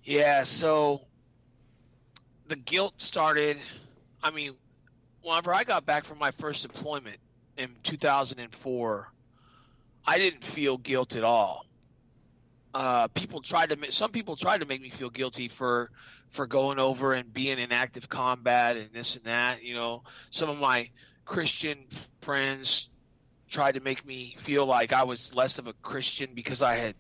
Yeah, so the guilt started, I mean, whenever I got back from my first deployment in 2004, I didn't feel guilt at all. Some people tried to make me feel guilty for going over and being in active combat and this and that. Some of my Christian friends tried to make me feel like I was less of a Christian because I had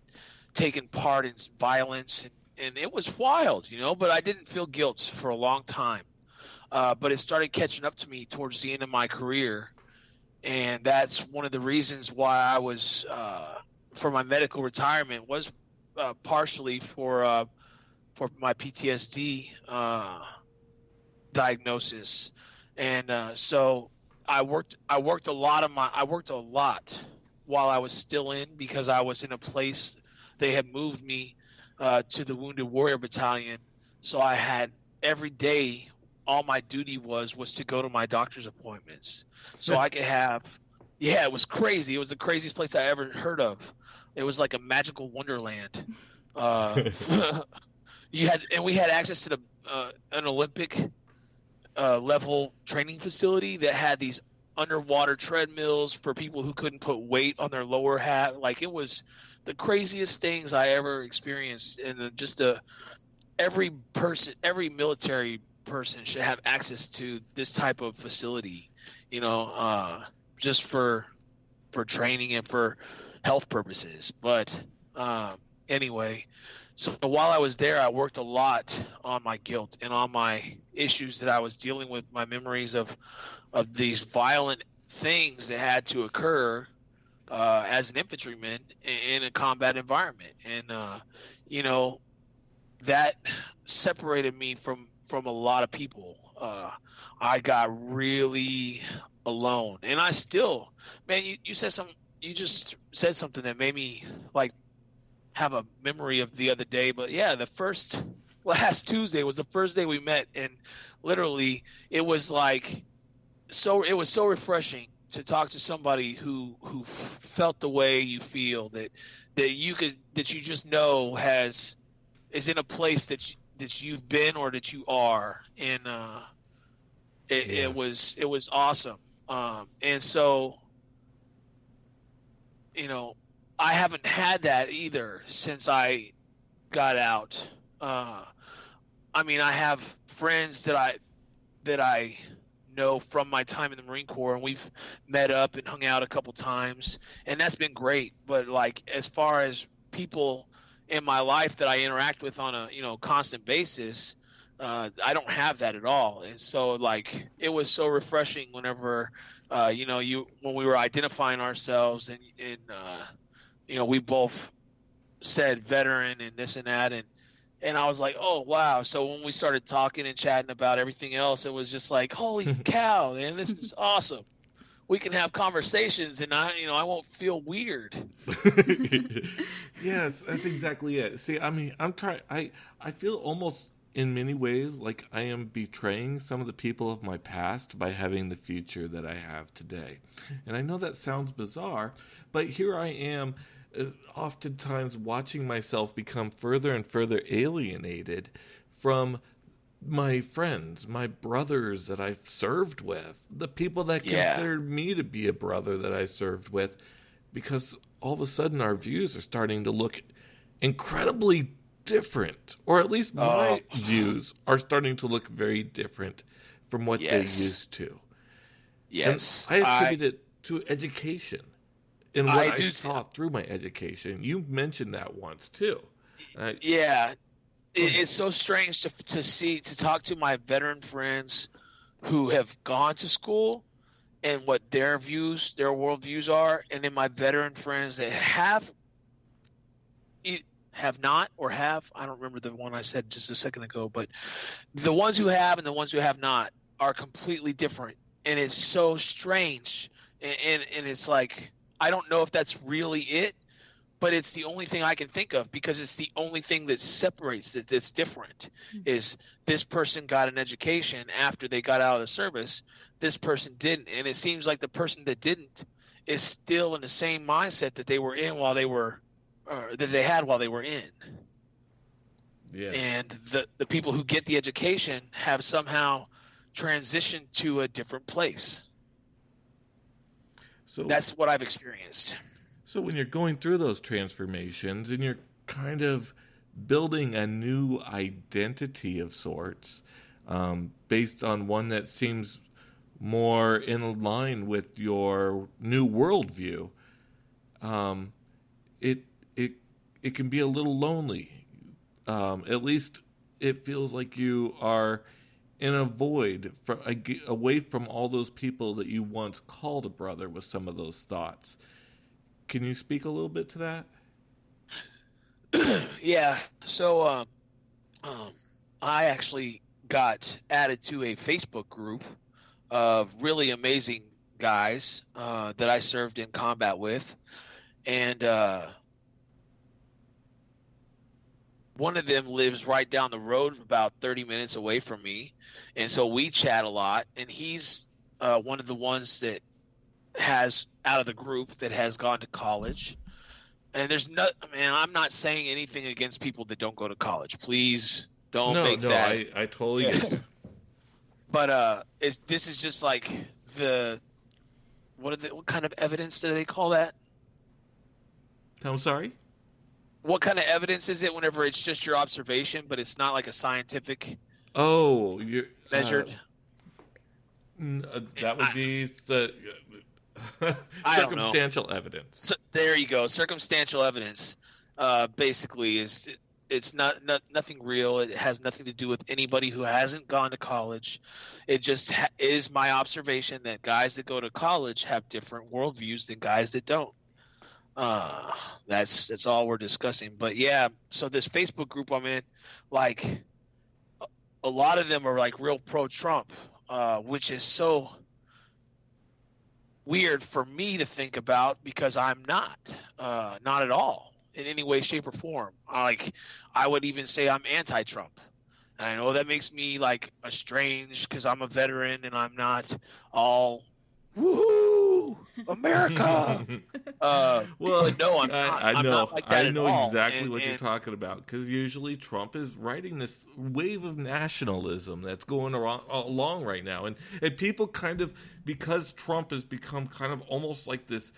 taken part in violence, and it was wild, but I didn't feel guilt for a long time. But it started catching up to me towards the end of my career, and that's one of the reasons why I was for my medical retirement was partially for my PTSD diagnosis, and so I worked a lot while I was still in, because I was in a place they had moved me to the Wounded Warrior Battalion, so I had every day. All my duty was to go to my doctor's appointments, so I could have. Yeah, it was crazy. It was the craziest place I ever heard of. It was like a magical wonderland. We had access to an Olympic level training facility that had these underwater treadmills for people who couldn't put weight on their lower half. Like, it was the craziest things I ever experienced, and every military person should have access to this type of facility, just for training and for health purposes. But anyway, so while I was there, I worked a lot on my guilt and on my issues that I was dealing with, my memories of these violent things that had to occur as an infantryman in a combat environment. And that separated me from a lot of people. I got really alone, and I still, man, you just said something that made me like have a memory of the other day. But yeah, last Tuesday was the first day we met, and literally it was so refreshing to talk to somebody who felt the way you feel, that you just know is in a place that you've been or that you are, and it was awesome. And so, I haven't had that either since I got out. I mean, I have friends that I know from my time in the Marine Corps, and we've met up and hung out a couple times, and that's been great. But like, as far as people in my life that I interact with on a constant basis, I don't have that at all. And so, like, it was so refreshing whenever when we were identifying ourselves, and we both said veteran and this and that, and I was like, oh wow. So when we started talking and chatting about everything else, it was just like, holy cow, man, this is awesome. We can have conversations, and I won't feel weird. Yes, that's exactly it. See, I mean, I feel almost in many ways like I am betraying some of the people of my past by having the future that I have today. And I know that sounds bizarre, but here I am, oftentimes watching myself become further and further alienated from my friends, my brothers that I've served with, the people that considered me to be a brother that I served with, because all of a sudden our views are starting to look incredibly different, or at least my views are starting to look very different from what they used to. Yes. And I attribute it to education and what I saw through my education. You mentioned that once too. It's so strange to talk to my veteran friends who have gone to school and what their worldviews are, and then my veteran friends that have not, or have, I don't remember the one I said just a second ago, but the ones who have and the ones who have not are completely different, and it's so strange, and it's like, I don't know if that's really it, but it's the only thing I can think of, because it's the only thing that separates, that's different, is this person got an education after they got out of the service, this person didn't, and it seems like the person that didn't is still in the same mindset that they were in while they were, that they had while they were in. Yeah. And the people who get the education have somehow transitioned to a different place. So That's what I've experienced. So when you're going through those transformations and you're kind of building a new identity of sorts, based on one that seems more in line with your new worldview, it it it can be a little lonely. At least it feels like you are in a void away from all those people that you once called a brother with some of those thoughts. Can you speak a little bit to that? Yeah. So I actually got added to a Facebook group of really amazing guys that I served in combat with, and one of them lives right down the road, about 30 minutes away from me, and so we chat a lot. And he's one of the ones that has out of the group that has gone to college. And there's no, man, I'm not saying anything against people that don't go to college. Please don't make that. I totally get you. But this is just like what kind of evidence do they call that? I'm sorry? What kind of evidence is it whenever it's just your observation, but it's not like a scientific you're measured? That would be circumstantial evidence. So, there you go. Circumstantial evidence, basically, it's nothing real. It has nothing to do with anybody who hasn't gone to college. It just is my observation that guys that go to college have different worldviews than guys that don't. That's all we're discussing. But yeah, so this Facebook group I'm in, like a lot of them are like real pro-Trump, which is so weird for me to think about because I'm not at all in any way, shape, or form. Like I would even say I'm anti-Trump. And I know that makes me like a strange because I'm a veteran and I'm not all woohoo America. Well, no, I'm not. I know, I'm not like that I know at all. exactly what you're talking about because usually Trump is riding this wave of nationalism that's going along right now, and people kind of, because Trump has become kind of almost like this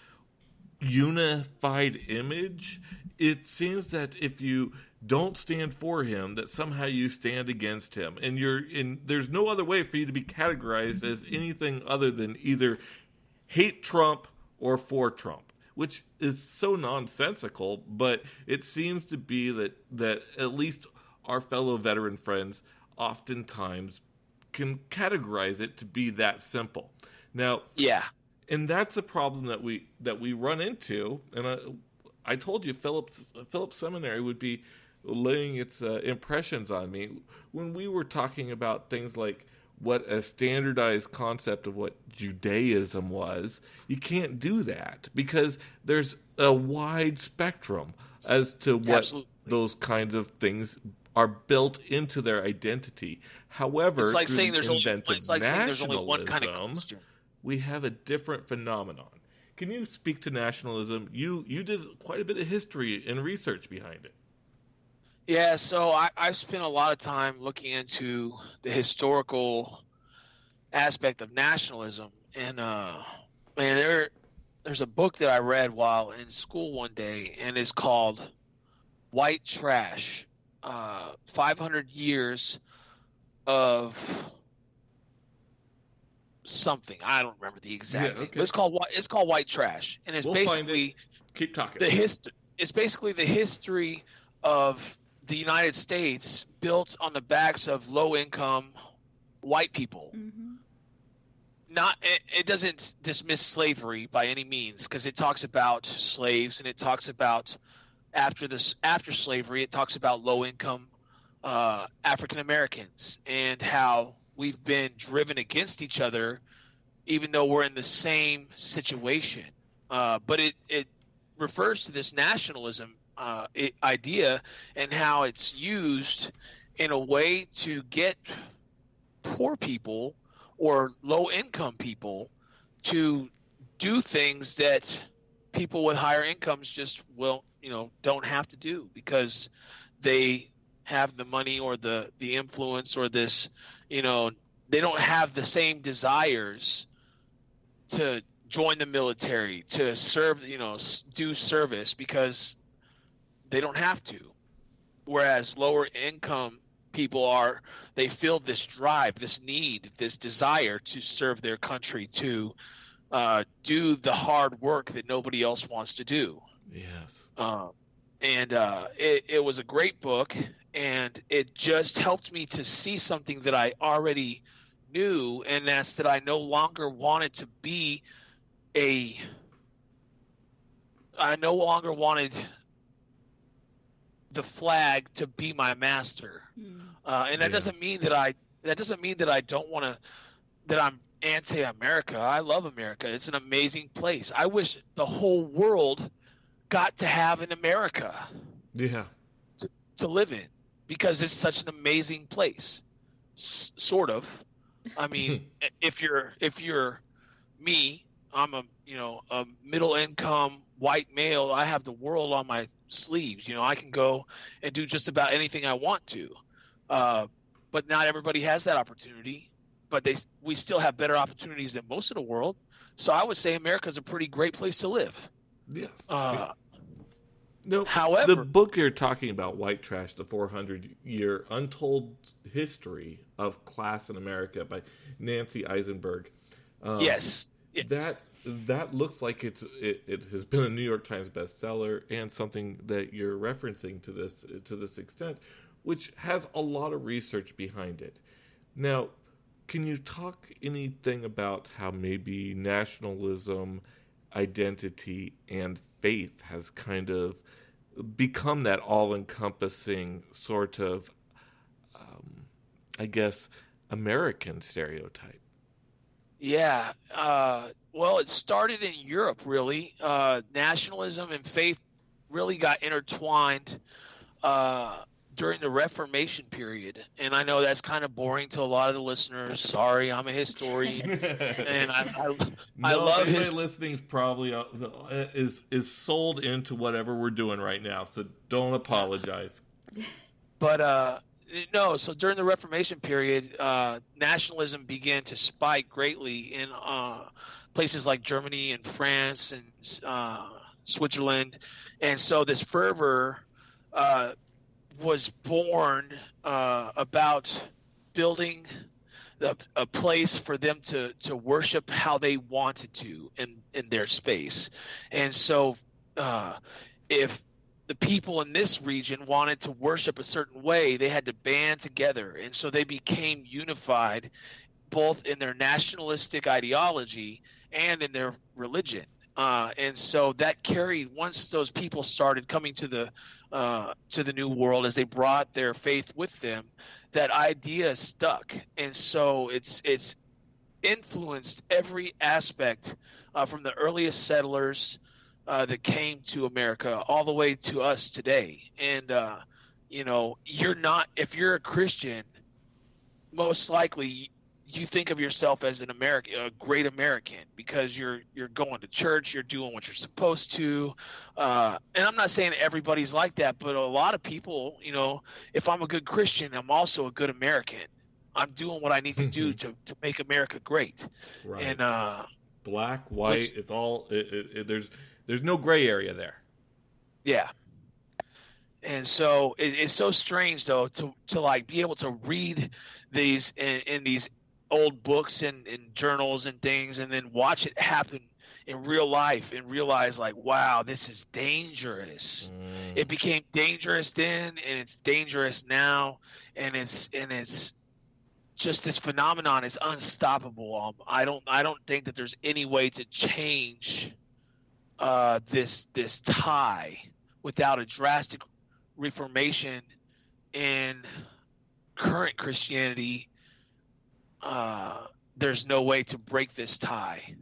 unified image. It seems that if you don't stand for him, that somehow you stand against him, and there's no other way for you to be categorized as anything other than either hate Trump or for Trump, which is so nonsensical. But it seems to be that at least our fellow veteran friends oftentimes can categorize it to be that simple. Now, yeah. And that's a problem that we run into, and I told you Phillips Seminary would be laying its impressions on me when we were talking about things like what a standardized concept of what Judaism was. You can't do that because there's a wide spectrum as to what Absolutely. Those kinds of things are built into their identity. However, it's like through saying the there's only one kind of nationalism, Christian. we have a different phenomenon. Can you speak to nationalism? You did quite a bit of history and research behind it. Yeah, so I've spent a lot of time looking into the historical aspect of nationalism, and man, there's a book that I read while in school one day, and it's called White Trash, 500 Years of something. I don't remember the exact thing. But it's called White Trash, and it's basically keep talking. It's basically the history of the United States built on the backs of low-income white people. Mm-hmm. It doesn't dismiss slavery by any means, because it talks about slaves, and it talks about after slavery, it talks about low-income African Americans and how we've been driven against each other, even though we're in the same situation. But it refers to this nationalism idea and how it's used in a way to get poor people or low-income people to do things that people with higher incomes just don't have to do because they have the money or the influence or this, they don't have the same desires to join the military, to serve, do service, because they don't have to. Whereas lower income people they feel this drive, this need, this desire to serve their country, to do the hard work that nobody else wants to do. Yes. And it was a great book, and it just helped me to see something that I already knew, and that's that I no longer wanted to be I no longer wanted the flag to be my master. And that doesn't mean that I don't want to, that I'm anti-America. I love America. It's an amazing place. I wish the whole world got to have an America to live in, because it's such an amazing place. Sort of. I mean, if you're me, I'm a middle income white male. I have the world on my sleeves. I can go and do just about anything I want to. But not everybody has that opportunity. But we still have better opportunities than most of the world. So I would say America's a pretty great place to live. Yes. No, however, the book you're talking about, White Trash, the 400-year untold history of class in America by Nancy Eisenberg. Yes. That looks like it has been a New York Times bestseller, and something that you're referencing to this extent, which has a lot of research behind it. Now, can you talk anything about how maybe nationalism, identity, and faith has kind of become that all-encompassing sort of, American stereotype? Yeah. Well, it started in Europe, really. Nationalism and faith really got intertwined during the Reformation period. And I know that's kind of boring to a lot of the listeners. Sorry, I'm a historian. And I love his listening's probably is sold into whatever we're doing right now, so don't apologize. But no, so during the Reformation period, nationalism began to spike greatly in places like Germany and France and Switzerland. And so this fervor was born about building a place for them to worship how they wanted to in their space. And so if the people in this region wanted to worship a certain way, they had to band together. And so they became unified both in their nationalistic ideology and in their religion. And so that carried, once those people started coming to the new world, as they brought their faith with them, that idea stuck. And so it's influenced every aspect from the earliest settlers that came to America all the way to us today. And if you're a Christian, most likely you think of yourself as an American, a great American, because you're going to church, you're doing what you're supposed to. And I'm not saying everybody's like that, but a lot of people, if I'm a good Christian, I'm also a good American. I'm doing what I need to do to make America great. Right. And black, white, it's all there's no gray area there. Yeah. And so it's so strange, though, to like be able to read these in these old books and journals and things, and then watch it happen in real life and realize, like, wow, this is dangerous. It became dangerous then, and it's dangerous now, and it's just this phenomenon is unstoppable. I don't think that there's any way to change this tie without a drastic reformation in current Christianity. There's no way to break this tie.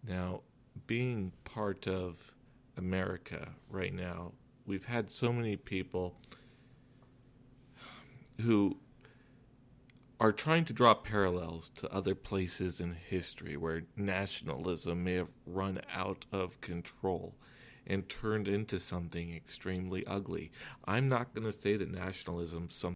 Now, being part of America right now, we've had so many people who are trying to draw parallels to other places in history where nationalism may have run out of control. and turned into something extremely ugly. I'm not going to say that nationalism is something